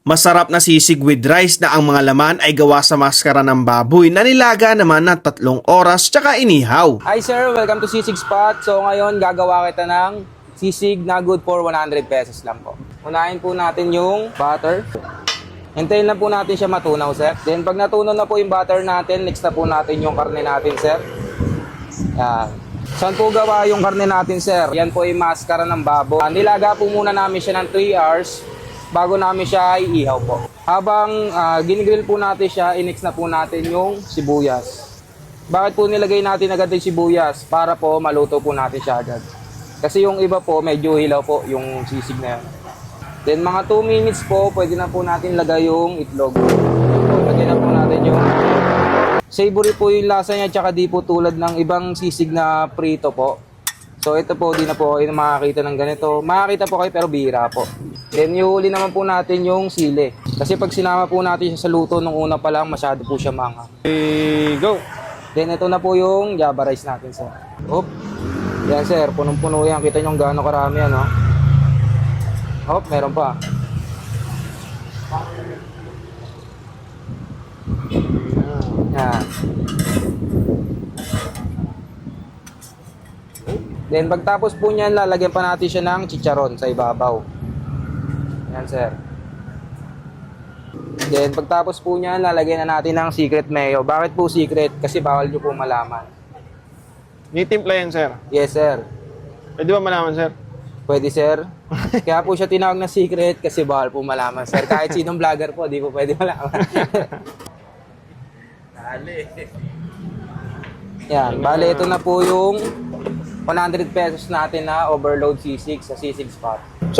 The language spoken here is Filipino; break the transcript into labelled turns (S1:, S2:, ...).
S1: Masarap na sisig with rice na ang mga laman ay gawa sa maskara ng baboy na nilaga naman ng 3 oras tsaka inihaw.
S2: Hi sir, welcome to Sisig Spot. So ngayon gagawa kita ng sisig na good for 100 pesos lang po. Unahin po natin yung butter. Hintayin lang po natin siya matunaw sir. Then pag natunaw na po yung butter natin, next na po natin yung karne natin sir. Yan. Saan po gawa yung karne natin sir? Yan po yung maskara ng baboy. Nilaga po muna namin siya ng 3 hours bago namin siya iihaw po. Habang ginigrill po natin siya, inex na po natin yung sibuyas. Bakit po nilagay natin agad yung sibuyas? Para po maluto po natin siya agad. Kasi yung iba po, medyo hilaw po yung sisig na yan. Then mga 2 minutes po, pwede na po natin lagay yung itlog. Lagay na po natin yung savory po yung lasa niya, tsaka di po tulad ng ibang sisig na prito po. So ito po, di na po kayo makakita ng ganito. Makakita po kayo pero bihira po. Then ihuli naman po natin yung sili. Kasi pag sinama po natin siya sa luto nung una pa lang, masyado po siya manga. Okay, go! Then ito na po yung java rice natin sir. Hop! Yan sir, punong-puno yan. Kita nyo gaano karami yan, no? Hop, meron pa. Yan. Then pagtapos po niyan, lalagyan pa natin siya ng chicharon sa ibabaw. Yan sir. Then pagtapos po niyan, lalagyan na natin ng secret mayo. Bakit po secret? Kasi bawal nyo po malaman.
S3: May timpla yan, sir.
S2: Yes sir.
S3: Pwede ba malaman, sir?
S2: Pwede sir. Kaya po siya tinawag na secret kasi bawal po malaman sir. Kahit sinong vlogger po, di po pwede malaman. Yan, bale ito na po yung 100 pesos natin na overload sisig sa Sisig Spot.